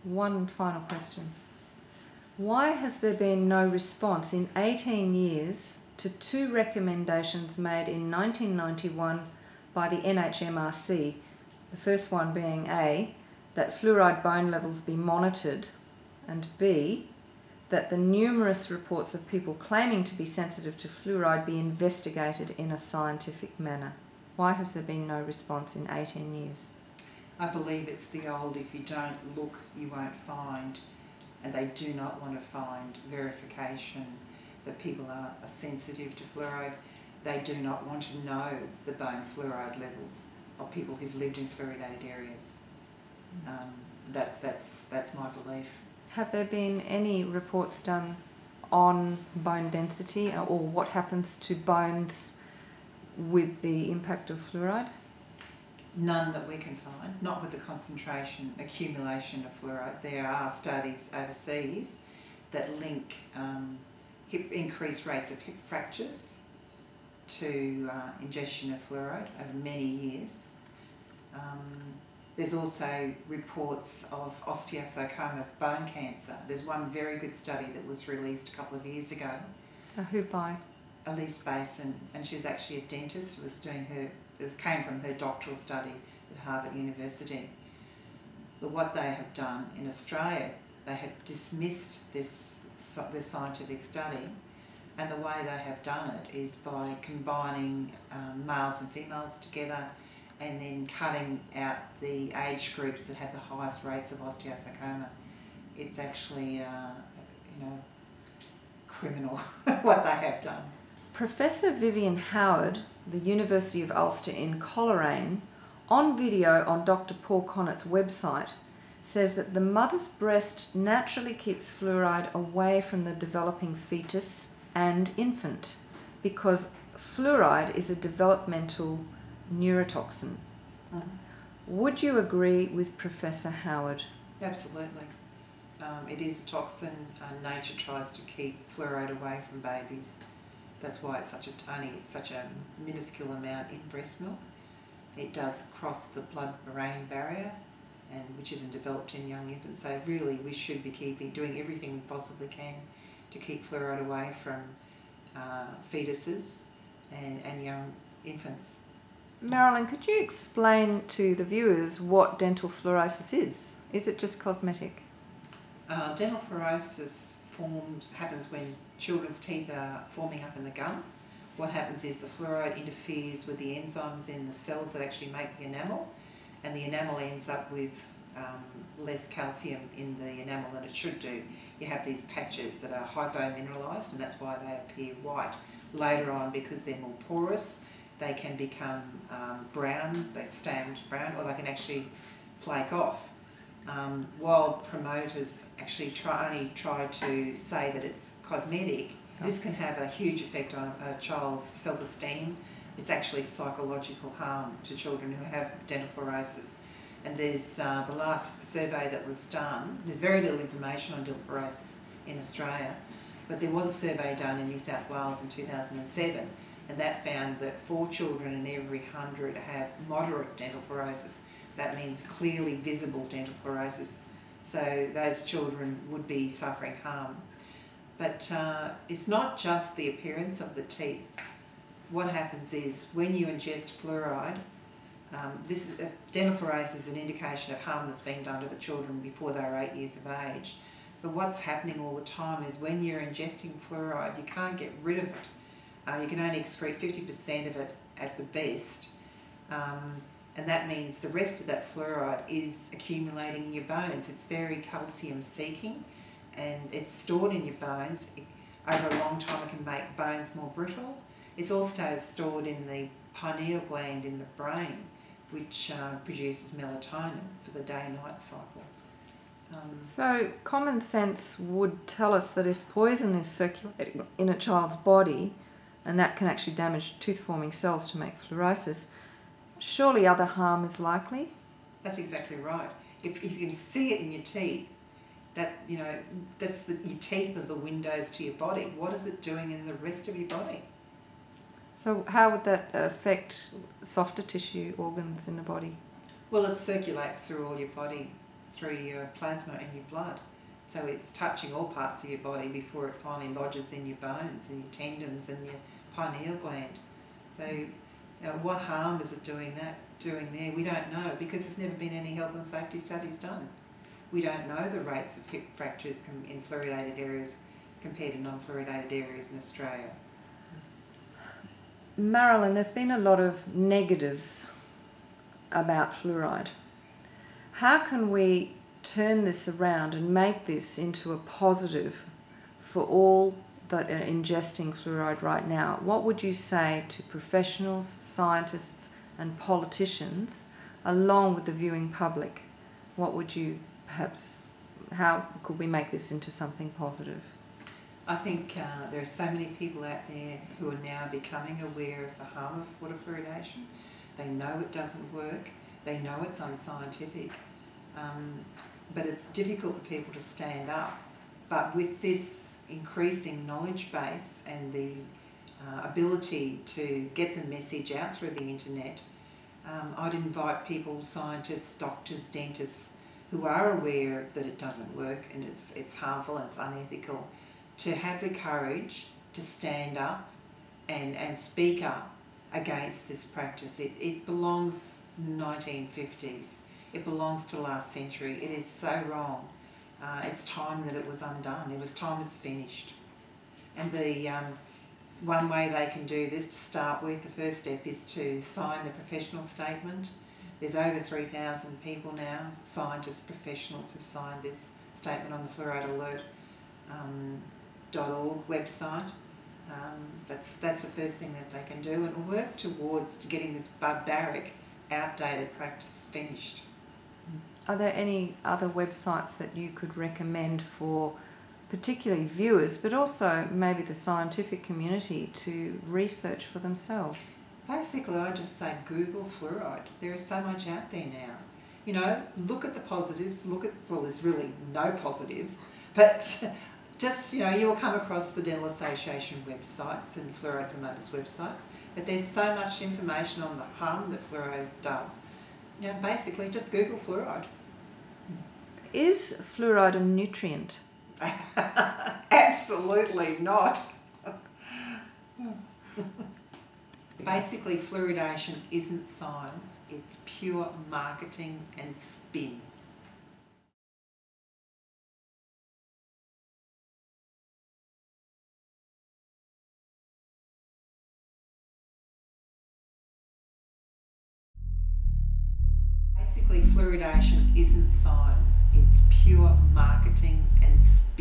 One final question. Why has there been no response in 18 years to two recommendations made in 1991 by the NHMRC? The first one being A, that fluoride bone levels be monitored, and B, that the numerous reports of people claiming to be sensitive to fluoride be investigated in a scientific manner. Why has there been no response in 18 years? I believe it's the old, if you don't look, you won't find, and they do not want to find verification that people are sensitive to fluoride. They do not want to know the bone fluoride levels of people who've lived in fluoridated areas. That's my belief. Have there been any reports done on bone density or what happens to bones with the impact of fluoride? None that we can find, not with the concentration, accumulation of fluoride. There are studies overseas that link increased rates of hip fractures to ingestion of fluoride over many years. There's also reports of osteosarcoma, bone cancer. There's one very good study that was released a couple of years ago. Who by? Elise Basin, and she's actually a dentist. Came from her doctoral study at Harvard University. But what they have done in Australia, they have dismissed this scientific study, and the way they have done it is by combining males and females together and then cutting out the age groups that have the highest rates of osteosarcoma. It's actually, criminal what they have done. Professor Vivian Howard, the University of Ulster in Coleraine, on video on Dr. Paul Connett's website, says that the mother's breast naturally keeps fluoride away from the developing fetus and infant because fluoride is a developmental neurotoxin. Would you agree with Professor Howard? Absolutely. It is a toxin. Nature tries to keep fluoride away from babies. That's why it's only such a minuscule amount in breast milk. It does cross the blood-brain barrier, which isn't developed in young infants. So really, we should be doing everything we possibly can to keep fluoride away from fetuses and young infants. Merilyn, could you explain to the viewers what dental fluorosis is? Is it just cosmetic? Dental fluorosis happens when children's teeth are forming up in the gum. What happens is the fluoride interferes with the enzymes in the cells that actually make the enamel, and the enamel ends up with less calcium in the enamel than it should do. You have these patches that are hypomineralised, and that's why they appear white. Later on, because they're more porous, they can become brown, they stand brown, or they can actually flake off. While promoters actually try to say that it's cosmetic, this can have a huge effect on a child's self-esteem. It's actually psychological harm to children who have dental fluorosis. And there's the last survey that was done, there's very little information on dental fluorosis in Australia, but there was a survey done in New South Wales in 2007, and that found that 4 children in every 100 have moderate dental fluorosis. That means clearly visible dental fluorosis. So those children would be suffering harm. But it's not just the appearance of the teeth. What happens is when you ingest fluoride, dental fluorosis is an indication of harm that's been done to the children before they were 8 years of age. But what's happening all the time is when you're ingesting fluoride, you can't get rid of it. You can only excrete 50% of it at the best. And that means the rest of that fluoride is accumulating in your bones. It's very calcium seeking, and it's stored in your bones. Over a long time it can make bones more brittle. It's also stored in the pineal gland in the brain, which produces melatonin for the day-night cycle. So common sense would tell us that if poison is circulating in a child's body, and that can actually damage tooth-forming cells to make fluorosis, surely other harm is likely? That's exactly right. If you can see it in your teeth, your teeth are the windows to your body. What is it doing in the rest of your body? So how would that affect softer tissue organs in the body? Well, it circulates through all your body through your plasma and your blood. So it's touching all parts of your body before it finally lodges in your bones and your tendons and your pineal gland. So what harm is it doing there? We don't know, because there's never been any health and safety studies done. We don't know the rates of hip fractures in fluoridated areas compared to non-fluoridated areas in Australia. Merilyn, there's been a lot of negatives about fluoride. How can we turn this around and make this into a positive for all that are ingesting fluoride right now? What would you say to professionals, scientists and politicians, along with the viewing public? What would you perhaps, how could we make this into something positive? I think there are so many people out there who are now becoming aware of the harm of water fluoridation. They know it doesn't work, they know it's unscientific, but it's difficult for people to stand up. But with this increasing knowledge base and the ability to get the message out through the internet, I'd invite people, scientists, doctors, dentists, who are aware that it doesn't work and it's harmful and it's unethical, to have the courage to stand up and speak up against this practice. It belongs in the 1950s. It belongs to last century. It is so wrong. It's time that it was undone. It was time it's finished. And the one way they can do this, to start with, the first step is to sign the professional statement. There's over 3,000 people now, scientists, professionals, have signed this statement on the Fluoride Alert .org website. That's the first thing that they can do, and work towards getting this barbaric, outdated practice finished. Are there any other websites that you could recommend for particularly viewers, but also maybe the scientific community, to research for themselves? Basically, I just say Google fluoride. There is so much out there now. You know, look at the positives, well, there's really no positives, but just, you know, you'll come across the Dental Association websites and fluoride promoters' websites, but there's so much information on the harm that fluoride does. You know, basically, just Google fluoride. Is fluoride a nutrient? Absolutely not. Basically, fluoridation isn't science, it's pure marketing and spin. Basically, fluoridation isn't science, it's pure marketing and spin.